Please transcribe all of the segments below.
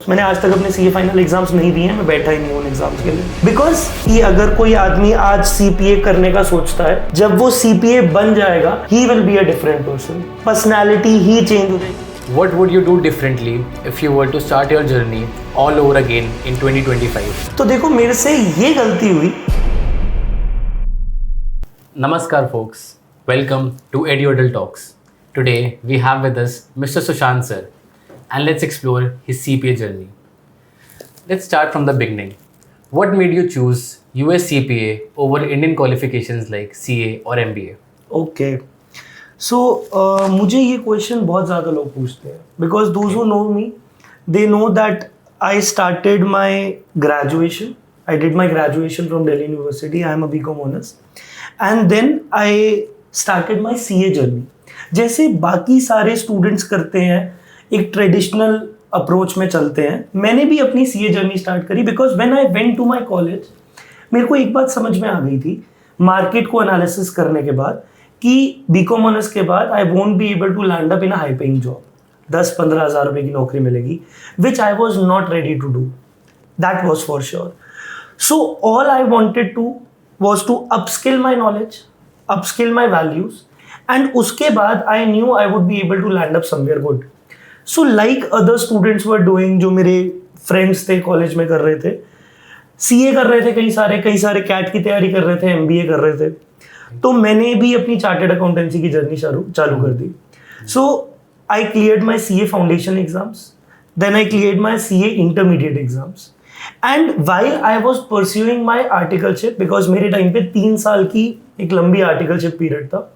मैंने आज तक अपने सीए फाइनल एग्जाम्स नहीं दिए हैं, मैं बैठा ही नहीं हूँ एग्जाम्स के लिए। बिकॉज ये अगर कोई आदमी आज सीपीए करने का सोचता है, जब वो सीपीए बन जाएगा he will be a different person, personality ही चेंज हो जाएगी। What would you do differently if you were to start your journey all over again in 2025? तो देखो मेरे से ये गलती हुई। Namaskar folks, welcome to EduAdult Talks. Today we have with us Mr. Sushant sir and let's explore his CPA journey. Let's start from the beginning. What made you choose US CPA over Indian qualifications like CA or MBA? Okay so मुझे ये question बहुत ज़्यादा लोग पूछते हैं because those who know me they know that I started my graduation, I did my graduation from Delhi university, I am a BCom honours and then I started my CA journey. जैसे बाकी सारे students करते हैं, एक traditional approach में चलते हैं, मैंने भी अपनी सीए जर्नी स्टार्ट करी because when I went to my college मेरे को एक बात समझ में आ गई थी मार्केट को एनालिसिस करने के बाद कि बीकॉम ऑनर्स के बाद I won't be able to land up in a high paying job, 10-15 हज़ार रुपये की नौकरी मिलेगी, which I was not ready to do, that was for sure. So all I wanted to was to upskill my knowledge, upskill my values and उसके बाद I knew I would be able to land up somewhere good. So like other students were doing, जो मेरे friends थे college में कर रहे थे, CA कर रहे थे, कई सारे कैट की तैयारी कर रहे थे, एमबीए कर रहे थे, तो मैंने भी अपनी चार्टर्ड अकाउंटेंसी की जर्नी चालू कर दी। So I cleared my CA foundation exams, then I cleared my CA intermediate exams and while I was pursuing my articleship, because मेरे टाइम पे 3 साल की एक लंबी आर्टिकलशिप पीरियड था।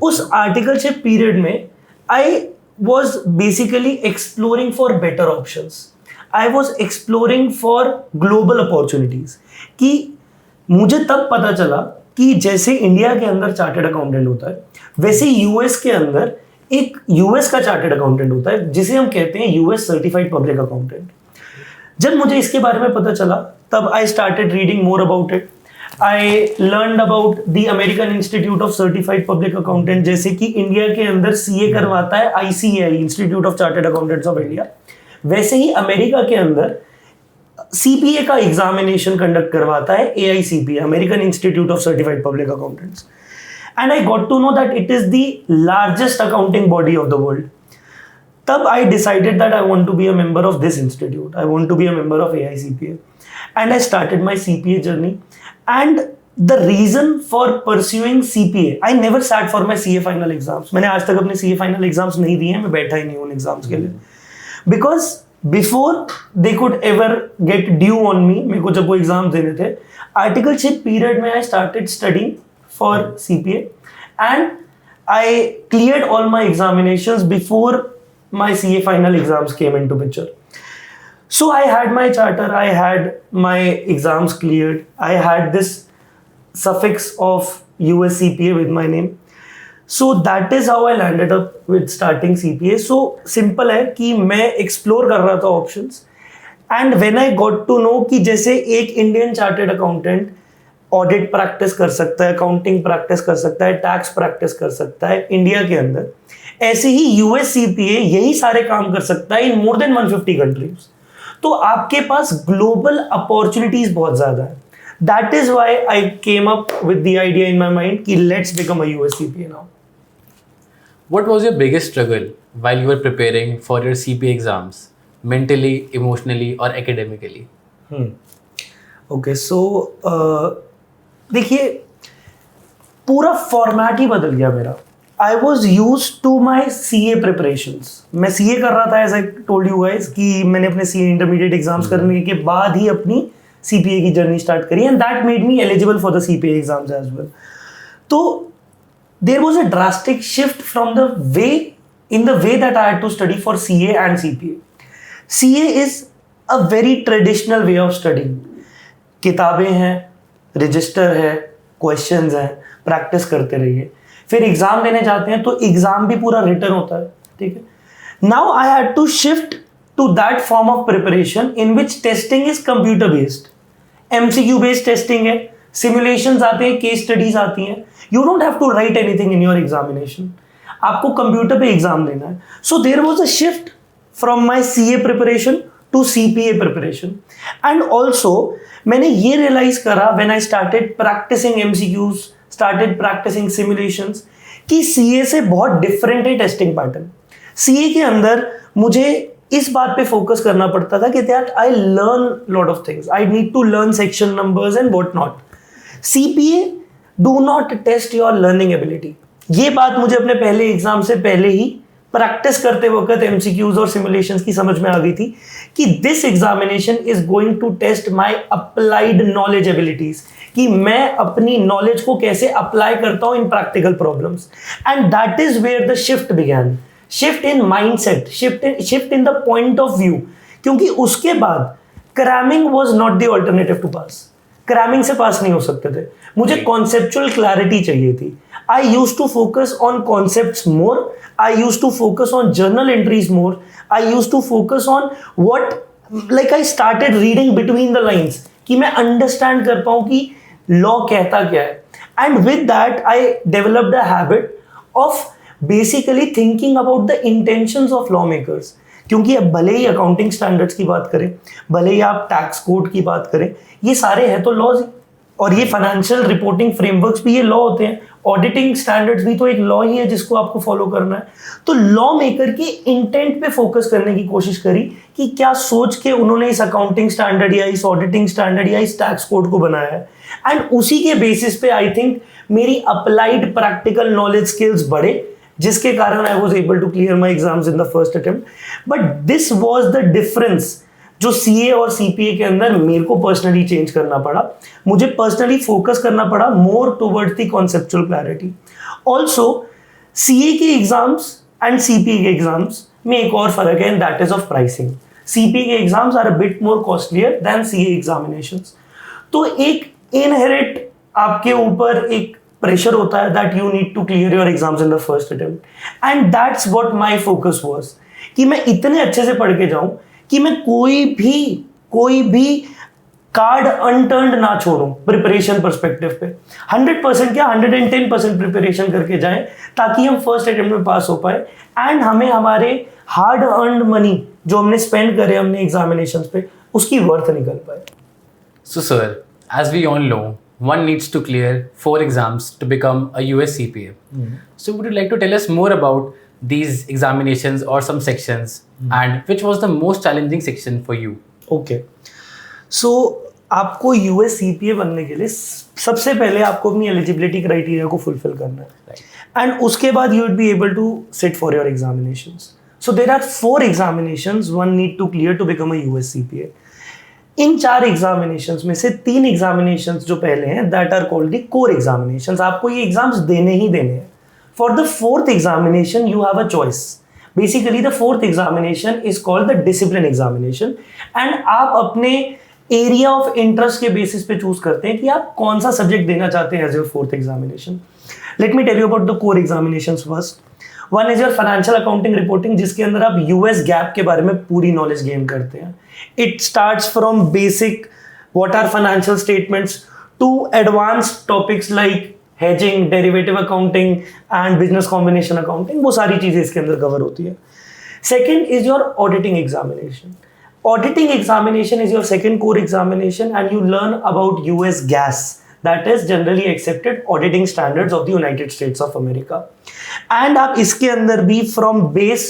उस आर्टिकलशिप पीरियड में I was basically exploring for better options, I was exploring for global opportunities. कि मुझे तब पता चला कि जैसे इंडिया के अंदर चार्टर्ड अकाउंटेंट होता है, वैसे यूएस के अंदर एक यूएस का चार्टर्ड अकाउंटेंट होता है जिसे हम कहते हैं यूएस सर्टिफाइड पब्लिक अकाउंटेंट। जब मुझे इसके बारे में पता चला तब I started reading more about it. I learned about the American institute of certified public accountant, जैसे कि इंडिया के अंदर सीए करवाता है ICAI, institute of chartered accountants of India, वैसे ही अमेरिका के अंदर सीपीए का एग्जामिनेशन कंडक्ट करवाता है AICPA, American institute of certified public accountants. And I got to know that it is the largest accounting body of the world. तब I decided that I want to be a member of this institute, I want to be a member of AICPA and I started my CPA journey. And the reason for pursuing CPA, I never sat for my CA final exams. मैंने आज तक अपने CA final exams नहीं दिए हैं, मैं बैठा ही नहीं हूँ एग्जाम्स के लिए, because before they could ever get due on me, मेरे को जब वो एग्जाम देने थे, आर्टिकलशिप पीरियड में I started studying for CPA and I cleared all my examinations before my CA final exams came into picture. So I had my charter, I had my exams cleared, I had this suffix of US CPA with my name. So that is how I landed up with starting CPA. So simple है कि मैं explore कर रहा था options and when I got to know कि जैसे एक Indian chartered accountant audit practice कर सकता है, accounting practice कर सकता है, tax practice कर सकता है इंडिया के अंदर, ऐसे ही US CPA यही सारे काम कर सकता है in more than 150 countries। तो आपके पास ग्लोबल अपॉर्चुनिटीज बहुत ज्यादा है। That is why I came up with the idea in my mind कि let's become a US CPA now. What was your biggest struggle while you were preparing for your CPA exams, mentally, emotionally or academically? Okay so देखिए पूरा format ही बदल गया मेरा। I was used to my CA preparations. मैं CA कर रहा था, as I told you guys, कि मैंने अपने CA intermediate exams करने के बाद ही अपनी CPA की जर्नी स्टार्ट करी and that made me eligible for the CPA exams as well. तो there was a drastic shift from the way that I had to study for CA and CPA. CA is a very traditional way of studying. किताबें हैं, register है, questions हैं, practice करते रहिए, फिर exam देने जाते हैं तो एग्जाम भी पूरा रिटन होता है, ठीक है। Now I had to shift to that form of preparation in which testing is computer based, MCQ based testing है, सिमुलेशंस आते हैं, केस स्टडीज आती हैं, you don't have to write anything in your examination, आपको computer पे exam देना है। So there was a shift from my CA preparation to CPA preparation. And also मैंने ये realize करा when I started practicing MCQs, started practicing simulations कि CA से बहुत different है testing pattern. CA के अंदर मुझे इस बात पे फोकस करना पड़ता था कि that I learn lot of things. I need to learn section numbers and what not. CPA do not test your learning ability. ये बात मुझे अपने पहले एग्जाम से पहले ही प्रैक्टिस करते वक्त MCQs और सिमुलेशंस की समझ में आ गई थी कि this examination is going to test my applied knowledge abilities, कि मैं अपनी नॉलेज को कैसे अप्लाई करता हूं in practical problems. And that is where the shift began. Shift in mindset, shift in the point of view. क्योंकि उसके बाद cramming was not the alternative to pass. Cramming से पास नहीं हो सकते थे, मुझे कॉन्सेप्चुअल क्लैरिटी चाहिए थी. I used to focus on concepts more. I used to focus on journal entries more. I used to focus on what, like I started reading between the lines कि मैं understand कर पाऊँ कि law कहता क्या है. And with that I developed a habit of basically thinking about the intentions of lawmakers. क्योंकि अब भले ही अकाउंटिंग स्टैंडर्ड्स की बात करें, भले ही आप टैक्स कोड की बात करें, ये सारे हैं तो लॉज, और ये फाइनेंशियल रिपोर्टिंग फ्रेमवर्क्स भी ये लॉ होते हैं. ऑडिटिंग स्टैंडर्ड्स भी तो एक लॉ ही है जिसको आपको फॉलो करना है. तो लॉ मेकर की इंटेंट पे फोकस करने की कोशिश करी कि क्या सोच के उन्होंने इस अकाउंटिंग स्टैंडर्ड या इस ऑडिटिंग स्टैंडर्ड या इस टैक्स कोड को बनाया है. एंड उसी के बेसिस पे आई थिंक मेरी अप्लाइड प्रैक्टिकल नॉलेज स्किल्स बढ़े, जिसके कारण I was able to clear my exams in the first attempt. But this was the difference जो CA और CPA के अंदर मेरे को पर्सनली चेंज करना पड़ा. मुझे पर्सनली फोकस करना पड़ा more towards the conceptual clarity. Also CA के एग्जाम्स एंड CPA के एग्जाम्स में एक और फर्क है, and that is of pricing. CPA के exams are a bit more costlier than CA examinations. तो एक इनहेरेंट आपके ऊपर एक प्रेशर होता है that you need to clear your exams in the first attempt, and that's what my focus was कि मैं इतने अच्छे से पढ़ के जाऊं कि मैं कोई भी कार्ड अनटर्न्ड ना छोड़ूं प्रिपरेशन पर्सपेक्टिव पे. 100% क्या 110% प्रिपरेशन करके जाएं ताकि हम फर्स्ट अटेम्प्ट में पास हो पाए एंड हमें हमारे हार्ड अर्नड मनी जो हमने स्पेंड करे हमने एग्जामिनेशंस पे उसकी वर्थ निकल पाए. So sir, as we all know, one needs to clear 4 exams to become a US CPA. So would you like to tell us more about these examinations or some sections, and which was the most challenging section for you? Okay. So आपको US CPA बनने के लिए सबसे पहले आपको अपनी eligibility criteria को fulfil करना है, एंड उसके बाद you would be able to sit for your examinations. So there are 4 examinations one need to clear to become a US CPA. इन 4 एग्जामिनेशंस में से 3 एग्जामिनेशंस जो पहले हैं that are called the core examinations. आपको ये एग्जाम्स देने ही देने हैं. For the 4th examination you have a choice. Basically the 4th examination is called the discipline examination, and आप अपने एरिया ऑफ इंटरेस्ट के बेसिस पे चूज करते हैं कि आप कौन सा सब्जेक्ट देना चाहते हैं as your 4th examination. Let me tell you about the core examinations first. One is your financial accounting reporting, जिसके अंदर आप US गैप के बारे में पूरी नॉलेज गेन करते हैं. It starts from basic what are financial statements to advanced topics like hedging, derivative accounting and business combination accounting. वो सारी चीजें इसके अंदर कवर होती है. Second is your auditing examination. Auditing examination is your second core examination, and you learn about US GAS, that is generally accepted auditing standards of the United States of America. And आप इसके अंदर भी from base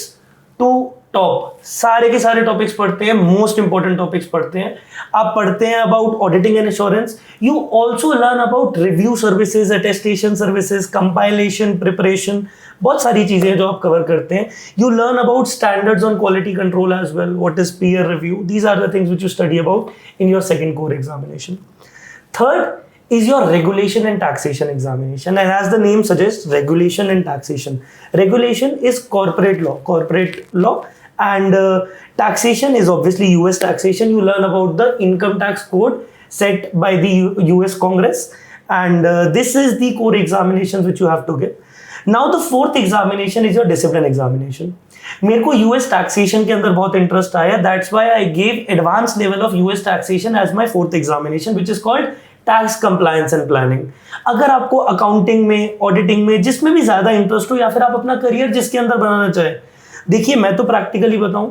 to top सारे के सारे topics पढ़ते हैं, most important topics पढ़ते हैं. आप पढ़ते हैं about auditing and assurance. You also learn about review services, attestation services, compilation, preparation, बहुत सारी चीजें जो आप कवर करते हैं. You learn about standards on quality control as well, what is peer review. These are the things which you study about in your second core examination. Third is your regulation and taxation examination, and as the name suggests, regulation and taxation. Regulation is corporate law, and taxation is obviously US taxation. You learn about the income tax code set by the US Congress, and this is the core examinations which you have to get. Now the 4th examination is your discipline examination. मेरे को US taxation के अंदर बहुत interest आया, that's why I gave advanced level of US taxation as my 4th examination, which is called tax compliance and planning. अगर आपको accounting में, auditing में, जिसमें भी ज्यादा इंटरेस्ट हो, या फिर आप अपना करियर जिसके अंदर बनाना चाहे, देखिए मैं तो प्रैक्टिकली बताऊं,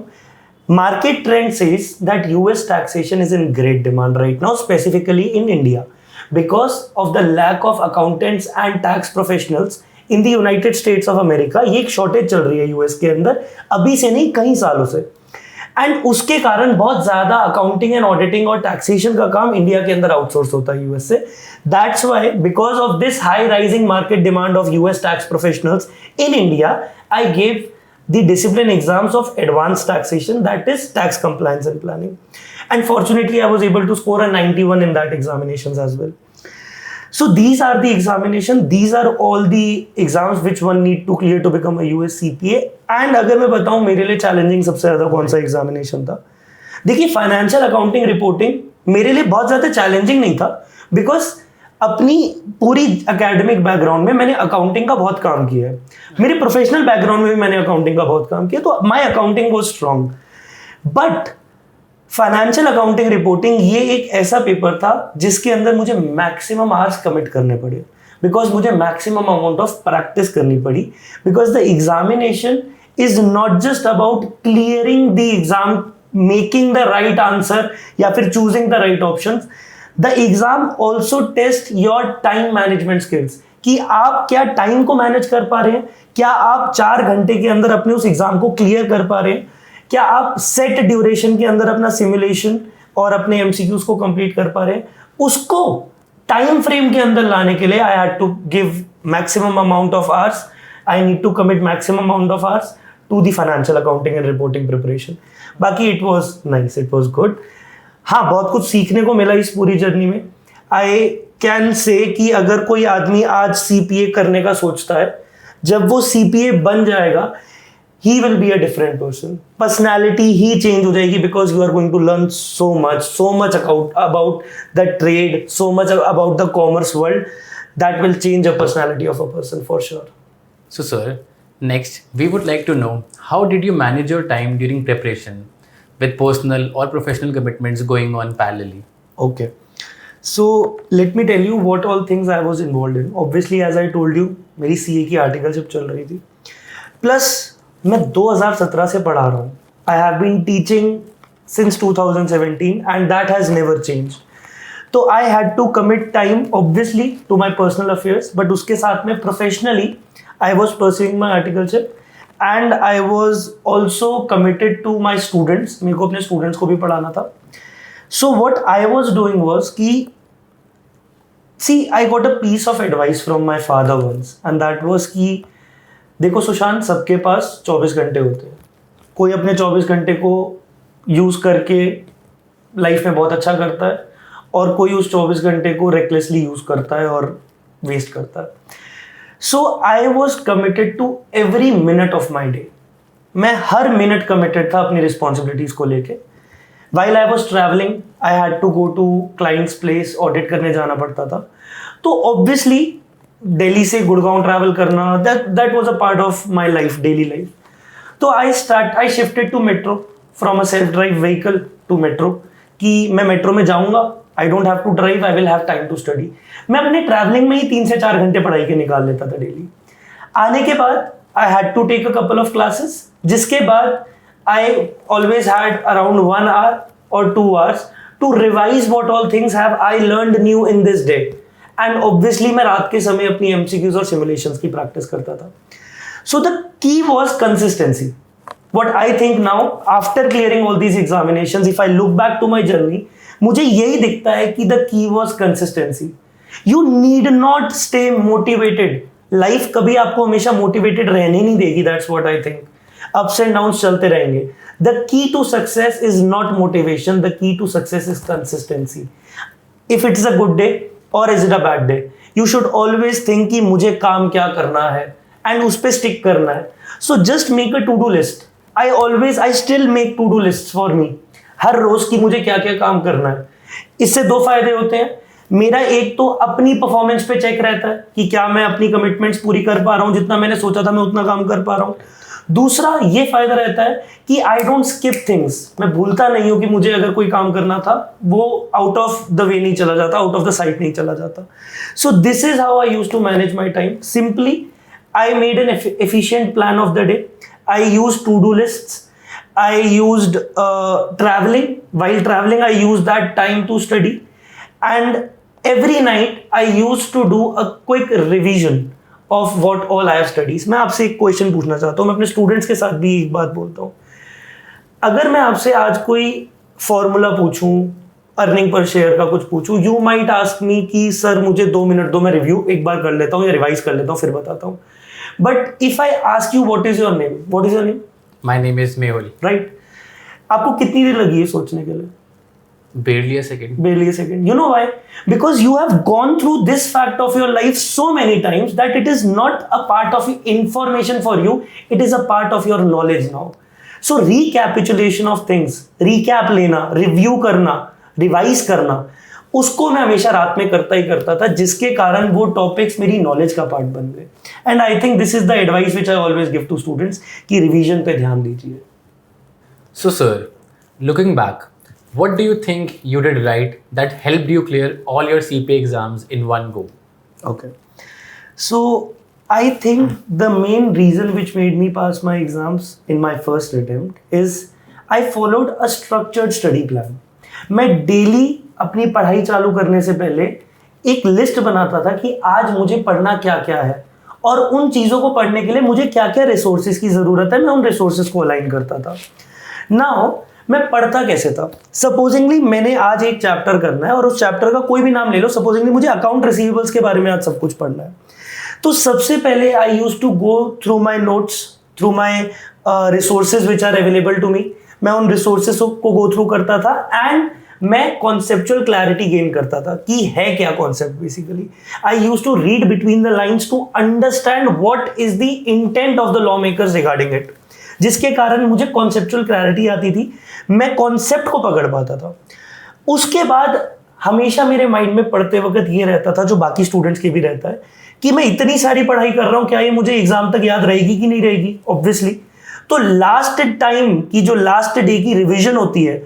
Market trend says that US taxation is in great demand right now, specifically in India, because of the lack of accountants and tax professionals in the United States of America. ये एक shortage चल रही है US के अंदर, अभी से नहीं कई सालों से, एंड उसके कारण बहुत ज्यादा अकाउंटिंग एंड ऑडिटिंग और टैक्सेशन का काम इंडिया के अंदर आउटसोर्स होता है यूएस से. That's why because of this high rising market demand of US tax professionals in India, I gave the discipline exams of advanced taxation, that is tax compliance and planning, and fortunately I was able to score a 91 in that examinations as well. So these are the examination, these are all the exams which one need to clear to become a US CPA. And अगर मैं बताऊं मेरे लिए challenging सबसे ज़्यादा कौन सा examination था, देखिए फाइनेंशियल अकाउंटिंग रिपोर्टिंग मेरे लिए बहुत ज़्यादा चैलेंजिंग नहीं था, बिकॉज अपनी पूरी एकेडमिक बैकग्राउंड में मैंने अकाउंटिंग का बहुत काम किया है, मेरे प्रोफेशनल बैकग्राउंड में भी मैंने अकाउंटिंग का बहुत काम किया, तो my accounting was strong. But financial accounting reporting ये एक ऐसा पेपर था जिसके अंदर मुझे मैक्सिमम आवर्स कमिट करने पड़े, बिकॉज मुझे मैक्सिमम अमाउंट ऑफ प्रैक्टिस करनी पड़ी, because the examination is not just about clearing the exam, making the right answer या फिर choosing the right options. The exam also test your time management skills, कि आप क्या time को manage कर पा रहे हैं, क्या आप 4 घंटे के अंदर अपने उस एग्जाम को क्लियर कर पा रहे हैं, क्या आप सेट ड्यूरेशन के अंदर अपना सिमुलेशन और अपने एमसीक्यूज को कंप्लीट कर पा रहे हैं. उसको टाइम फ्रेम के अंदर लाने के लिए I had to give maximum amount of hours, I need to commit maximum amount of hours to the financial accounting and reporting preparation. बाकी it was nice, it was good. हाँ, बहुत कुछ सीखने को मिला इस पूरी जर्नी में. आई कैन से कि अगर कोई आदमी आज सीपीए करने का सोचता है, जब वो सीपीए बन जाएगा he will be a different person, personality ही चेंज हो जाएगी, because you are going to learn so much about the trade, so much about the commerce world, that will change a personality of a person for sure. So sir, next we would like to know, how did you manage your time during preparation with personal or professional commitments going on parallelly? Okay. So let me tell you what all things I was involved in. Obviously, as I told you, मेरी CA की articleship चल रही थी. Plus मैं 2017 से पढ़ा रहा हूँ. I have been teaching since 2017 and that has never changed. तो I had to commit time obviously to my personal affairs, but उसके साथ में professionally I was pursuing my articleship. And I was also committed to my students. मेरे को अपने students को भी पढ़ाना था. So what I was doing was कि see, I got a piece of advice from my father once, and that was कि देखो सुशांत, सबके पास 24 घंटे होते हैं. कोई अपने 24 घंटे को यूज़ करके लाइफ में बहुत अच्छा करता है, और कोई उस 24 घंटे को रेकलेसली यूज़ करता है और वेस्ट करता है. So I was committed to every minute of my day. मैं हर मिनट कमिटेड था अपनी रिस्पॉन्सिबिलिटीज को लेके. While I was traveling, I had to go to client's place, audit करने जाना पड़ता था. तो ऑब्वियसली दिल्ली से गुड़गांव ट्रैवल करना, that was a part of my life, daily life. तो I shifted to metro from a self drive vehicle to metro, कि मैं मेट्रो में जाऊंगा, I don't have to drive, I will have time to study. मैं अपने travelling में ही 3 से 4 घंटे पढ़ाई के निकाल लेता था डेली. आने के बाद I had to take a couple of classes, जिसके बाद I always had around 1 hour or 2 hours to revise what all things have I learned new in this day. And obviously मैं रात के समय अपनी MCQs और simulations की practice करता था. So the key was consistency. What I think now, after clearing all these examinations, if I look back to my journey, मुझे यही दिखता है कि the key was consistency. You need not stay motivated. Life कभी आपको हमेशा motivated रहने नहीं देगी. That's what I think. Ups and downs चलते रहेंगे. The key to success is not motivation, the key to success is consistency. If it is a good day or is it a bad day, you should always think कि मुझे काम क्या करना है and उस पर स्टिक करना है. So just make a to do list. I still make to do list for me. हर रोज की मुझे क्या क्या काम करना है. इससे 2 फायदे होते हैं. मेरा एक तो अपनी परफॉर्मेंस पे चेक रहता है कि क्या मैं अपनी कमिटमेंट्स पूरी कर पा रहा हूँ, जितना मैंने सोचा था मैं उतना काम कर पा रहा हूँ. दूसरा ये फायदा रहता है कि आई डोंट स्किप थिंग्स. मैं भूलता नहीं हूँ कि मुझे अगर कोई काम करना था, वो आउट ऑफ द वे नहीं चला जाता, आउट ऑफ द साइट नहीं चला जाता. So this is how I use to manage my time. Simply I made an efficient plan of the day. I use to do lists I used traveling. While traveling, I used that time to study. And every night, I used to do a quick revision of what all I have studied. मैं आपसे एक question पूछना चाहता हूँ, मैं अपने students के साथ भी एक बात बोलता हूँ. अगर मैं आपसे आज कोई फॉर्मूला पूछूं, अर्निंग पर शेयर का कुछ पूछूं, यू माइट आस्क मी कि सर मुझे 2 मिनट दो, मैं रिव्यू एक बार कर लेता हूँ या रिवाइज कर लेता हूँ फिर बताता हूँ. But if I ask you what is your name, what is your name? My name is Mehul. Right. आपको कितनी देर लगी है सोचने के लिए? Barely a second. Barely a second. You know why? Because you have gone through this fact of your life so many times that it is not a part of information for you, it is a part of your knowledge now. So recapitulation of things, recap लेना, review करना, revise करना, उसको मैं हमेशा रात में करता ही करता था, जिसके कारण वो टॉपिक्स मेरी नॉलेज का पार्ट बन गए. And I think this is the advice which I always give to students कि रिवीजन पे ध्यान दीजिए. So, sir, looking back, what do you think you did right that helped you clear all your CPA exams in one go? Okay. So I think the main reason which made me pass my exams in my first attempt is I followed a structured study plan. मैं daily अपनी पढ़ाई चालू करने से पहले एक list बनाता था कि आज मुझे पढ़ना क्या क्या है और उन चीज़ों को पढ़ने के लिए मुझे क्या क्या रिसोर्सेज की ज़रूरत है, मैं उन रिसोर्सेज को अलाइन करता था. नाउ मैं पढ़ता कैसे था? सपोजिंगली मैंने आज एक चैप्टर करना है और उस चैप्टर का कोई भी नाम ले लो, सपोजिंगली मुझे अकाउंट रिसीवेबल्स के बारे में आज सब कुछ पढ़ना है. तो सबसे पहले I use to go through my notes, through my resources which are available to me. मैं उन रिसोर्सेज को गो थ्रू करता था एंड मैं कॉन्सेप्चुअल क्लैरिटी गेन करता था कि है क्या concept. Basically I use to read between the lines to understand what is the intent of the law makers regarding it, जिसके कारण मुझे कॉन्सेप्चुअल क्लैरिटी आती थी, मैं कॉन्सेप्ट को पकड़ पाता था. उसके बाद हमेशा मेरे माइंड में पढ़ते वक्त ये रहता था, जो बाकी स्टूडेंट्स के भी रहता है, कि मैं इतनी सारी पढ़ाई कर रहा हूँ, क्या ये मुझे एग्जाम तक याद रहेगी कि नहीं रहेगी? ऑब्वियसली. तो लास्ट टाइम की जो लास्ट डे की रिविजन होती है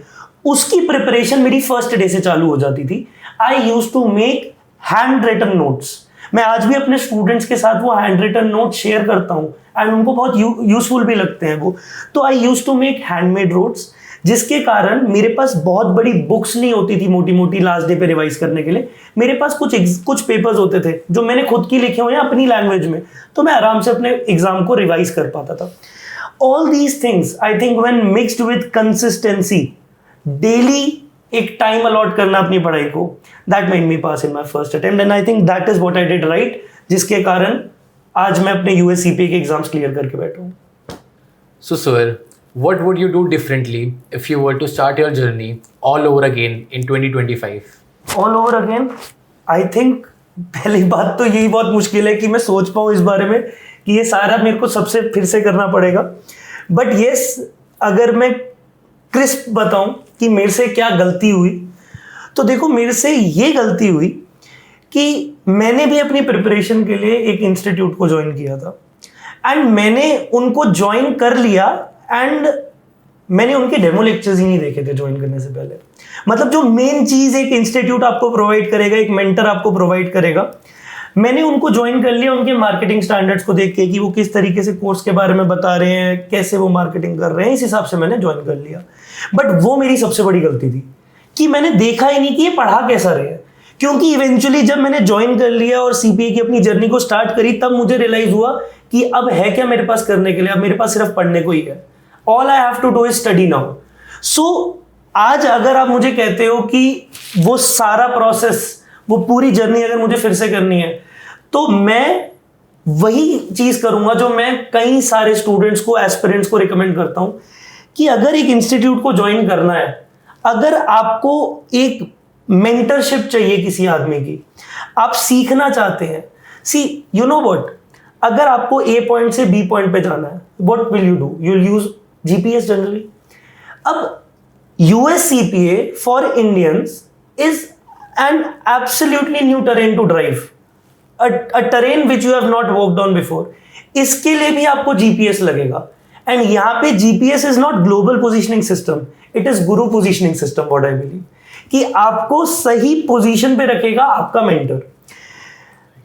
उसकी प्रिपरेशन मेरी फर्स्ट डे से चालू हो जाती थी. I use to make hand written notes. मैं आज भी अपने स्टूडेंट्स के साथ वो हैंड रिटन नोट शेयर करता हूँ एंड उनको बहुत यूजफुल भी लगते हैं वो. तो I use to make handmade notes, जिसके कारण मेरे पास बहुत बड़ी बुक्स नहीं होती थी मोटी मोटी लास्ट डे पे रिवाइज करने के लिए. मेरे पास कुछ पेपर्स होते थे जो मैंने खुद की लिखे हुए हैं अपनी लैंग्वेज में, तो मैं आराम से अपने एग्जाम को रिवाइज कर पाता था. All these things I think when mixed with consistency, daily एक टाइम अलॉट करना अपनी पढ़ाई को, that made me pass in my first attempt and I think that is what I did right, जिसके कारण आज मैं अपने यूएस सीपीए के एग्जाम्स क्लियर करके बैठा हूँ. So, sir, what would you do differently if you were to start your journey all over again in 2025? All over again, I think पहली बात तो यही बहुत मुश्किल है कि मैं सोच पाऊँ इस बारे में कि ये सारा मेरे को सबसे फिर से करना पड़ेगा. बट येस, अगर मैं क्रिस्प बताऊं कि मेरे से क्या गलती हुई, तो देखो मेरे से ये गलती हुई कि मैंने भी अपनी प्रिपरेशन के लिए एक इंस्टीट्यूट को ज्वाइन किया था एंड मैंने उनको ज्वाइन कर लिया एंड मैंने उनके डेमो लेक्चर्स ही नहीं देखे थे ज्वाइन करने से पहले. मतलब जो मेन चीज़ एक इंस्टीट्यूट आपको प्रोवाइड करेगा, एक मेंटर आपको प्रोवाइड करेगा, मैंने उनको ज्वाइन कर लिया उनके मार्केटिंग स्टैंडर्ड्स को देख के कि वो किस तरीके से कोर्स के बारे में बता रहे हैं, कैसे वो मार्केटिंग कर रहे हैं, इस हिसाब से मैंने ज्वाइन कर लिया. बट वो मेरी सबसे बड़ी गलती थी कि मैंने देखा ही नहीं कि ये पढ़ा कैसा रहे हैं. क्योंकि इवेंचुअली जब मैंने ज्वाइन कर लिया और सीपीए की अपनी जर्नी को स्टार्ट करी, तब मुझे रियलाइज हुआ कि अब है क्या मेरे पास करने के लिए, अब मेरे पास सिर्फ पढ़ने को ही है. All I have to do is study now. So आज अगर आप मुझे कहते हो कि वो सारा प्रोसेस, वो पूरी जर्नी अगर मुझे फिर से करनी है, तो मैं वही चीज़ करूंगा जो मैं कई सारे स्टूडेंट्स को, एस्पिरेंट्स को रिकमेंड करता हूं कि अगर एक इंस्टीट्यूट को ज्वाइन करना है, अगर आपको एक मेंटरशिप चाहिए किसी आदमी की, आप सीखना चाहते हैं, सी यू नो व्हाट, अगर आपको ए पॉइंट से बी पॉइंट पे जाना है, what will you do? You will use GPS generally. अब US CPA for Indians is an absolutely new terrain to drive, a terrain which you have not worked on before. इसके लिए भी आपको GPS लगेगा and यहाँ पे GPS is not global positioning system, it is guru positioning system. What I believe कि आपको सही पोजीशन पे रखेगा आपका मेंटर.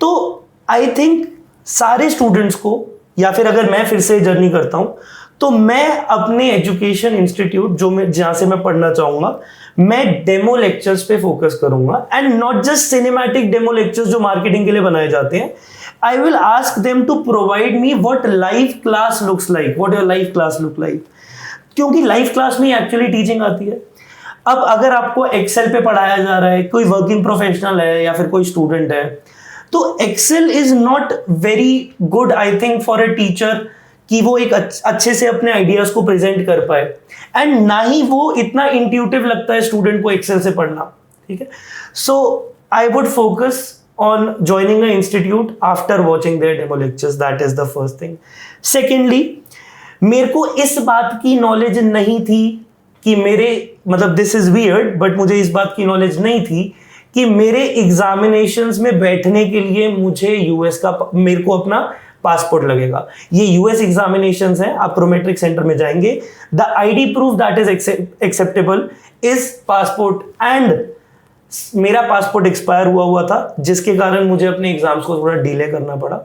तो आई थिंक सारे स्टूडेंट्स को, या फिर अगर मैं फिर से जर्नी करता हूँ, तो मैं अपने एजुकेशन इंस्टीट्यूट जहाँ से मैं पढ़ना चाहूंगा, मैं डेमो लेक्चर्स पे फोकस करूंगा, and not just cinematic demo lectures जो मार्केटिंग के लिए बनाए जाते हैं. I will ask them to provide me what live class looks like, what your live class look like, क्योंकि लाइव क्लास में एक्चुअली टीचिंग आती है. अब अगर आपको एक्सेल पे पढ़ाया जा रहा है, कोई वर्किंग प्रोफेशनल है या फिर कोई स्टूडेंट है, तो excel is not very good I think for a teacher कि वो एक अच्छे से अपने आइडियाज को प्रेजेंट कर पाए, एंड ना ही वो इतना इंट्यूटिव लगता है स्टूडेंट को एक्सेल से पढ़ना. ठीक है, so I would focus on joining a institute after watching their demo lectures. That is the first thing. Secondly, मेरे को इस बात की नॉलेज नहीं थी कि मेरे, मतलब दिस इज वियर्ड, बट मुझे इस बात की नॉलेज नहीं थी कि मेरे एग्जामिनेशंस में बैठने के लिए मुझे यूएस का, मेरे को अपना पासपोर्ट लगेगा. ये यूएस एग्जामिनेशंस हैं, आप प्रोमेट्रिक सेंटर में जाएंगे. The ID proof that is acceptable is passport, and मेरा पासपोर्ट एक्सपायर हुआ था, जिसके कारण मुझे अपने एग्जाम्स को थोड़ा डिले करना पड़ा.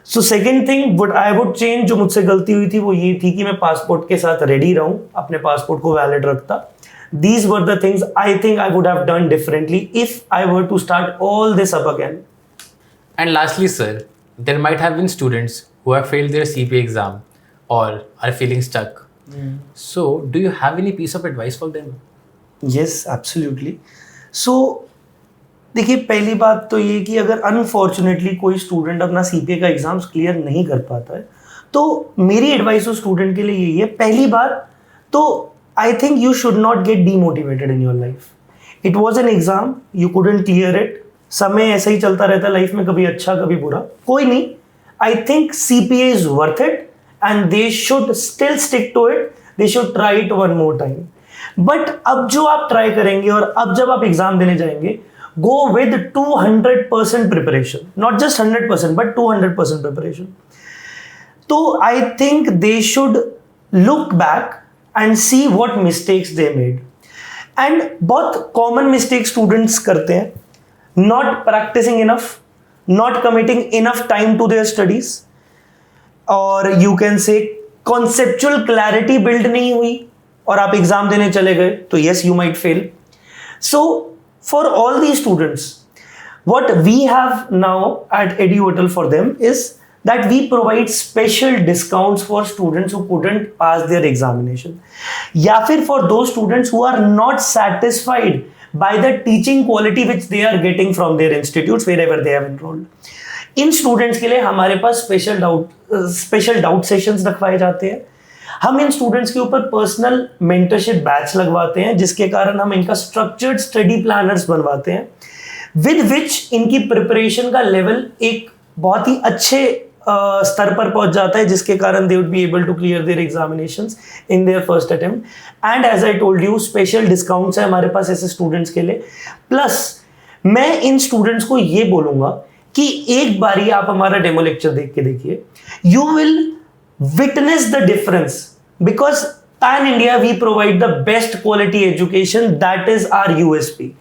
So second thing what I would change, जो मुझसे गलती हुई थी वो ये थी कि मैं पासपोर्ट के साथ रेडी रहूं, अपने पासपोर्ट को वैलिड रखता. These were the things I think I would have done differently if I were to start all this up again. And lastly, sir, there might have been students who have failed their CPA exam or are feeling stuck. So, do you have any piece of advice for them? Yes, absolutely. So, देखिए, पहली बात तो ये कि अगर unfortunately कोई student अपना CPA का एग्जाम्स क्लियर नहीं कर पाता है, तो मेरी एडवाइस उस स्टूडेंट के लिए यही है. पहली बात तो I think you should not get demotivated in your life. It was an exam, you couldn't clear it. समय ऐसा ही चलता रहता है लाइफ में, कभी अच्छा कभी बुरा, कोई नहीं. I think CPA is worth it and they should still stick to it. They should try it one more time. But अब जो आप ट्राई करेंगे और अब जब आप एग्जाम देने जाएंगे, go with 200% preparation. Not just 100% but 200% preparation. तो I think they should look back and see what mistakes they made. And बहुत common mistakes students करते हैं, not practicing enough, not committing enough time to their studies, और you can say conceptual clarity build नहीं हुई और आप exam देने चले गए, तो yes you might fail. So for all these students, what we have now at EduHotel for them is that we provide special discounts for students who couldn't pass their examination, या फिर for those students who are not satisfied by the teaching quality which they are getting from their institutes wherever they have enrolled. In students के लिए हमारे पास special doubt sessions रखवाए जाते हैं. हम इन students के ऊपर पर्सनल मेंटरशिप बैच लगवाते हैं, जिसके कारण हम इनका स्ट्रक्चर्ड स्टडी प्लानर्स बनवाते हैं, विद विच इनकी प्रिपरेशन का लेवल एक बहुत ही अच्छे स्तर पर पहुंच जाता है, जिसके कारण they would be able to clear their examinations in their first attempt. And as I told you, special discounts है हमारे पास ऐसे स्टूडेंट्स के लिए. प्लस मैं इन स्टूडेंट्स को ये बोलूंगा कि एक बारी आप हमारा डेमो लेक्चर देख के देखिए, you will witness the difference, because pan India we provide the best quality education, that is our USP.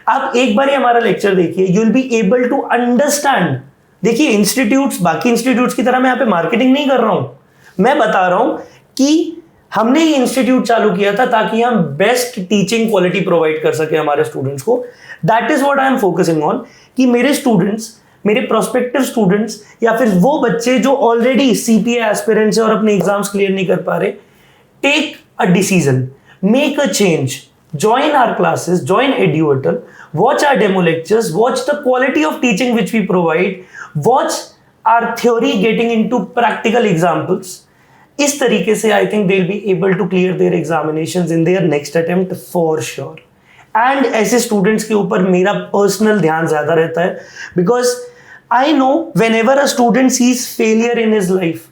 आप एक बारी हमारा लेक्चर देखिए, you will be able to understand. देखिए, इंस्टीट्यूट्स, बाकी इंस्टीट्यूट्स की तरह मैं यहाँ पे मार्केटिंग नहीं कर रहा हूं, मैं बता रहा हूं कि हमने ये इंस्टीट्यूट चालू किया था ताकि हम बेस्ट टीचिंग क्वालिटी प्रोवाइड कर सके हमारे स्टूडेंट्स को. That is what I am focusing on, कि मेरे स्टूडेंट्स, मेरे प्रोस्पेक्टिव स्टूडेंट्स या फिर वो बच्चे जो ऑलरेडी CPA एस्पिरेंट्स हैं और अपने एग्जाम्स क्लियर नहीं कर पा रहे, take a decision, make a change, join our classes, join EduHotel, watch our demo lectures, watch the quality of teaching which we provide, watch our theory getting into practical examples. इस तरीके से I think they'll be able to clear their examinations in their next attempt for sure. And ऐसे students के ऊपर मेरा personal ध्यान ज़्यादा रहता है, because I know whenever a student sees failure in his life,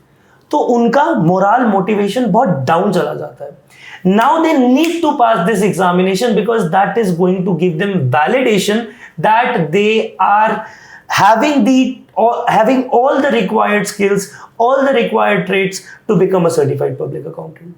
तो उनका मोरल मोटिवेशन बहुत डाउन चला जाता है. Now they need to pass this examination because that is going to give them validation that they are having all the required skills, all the required traits to become a certified public accountant.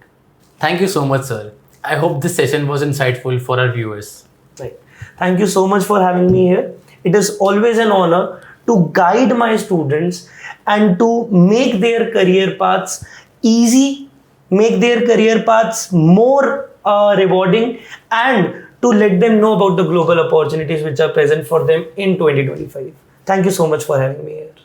Thank you so much, sir. I hope this session was insightful for our viewers. Right. Thank you so much for having me here. It is always an honor to guide my students and to make their career paths easy, make their career paths more rewarding, and to let them know about the global opportunities which are present for them in 2025. Thank you so much for having me here.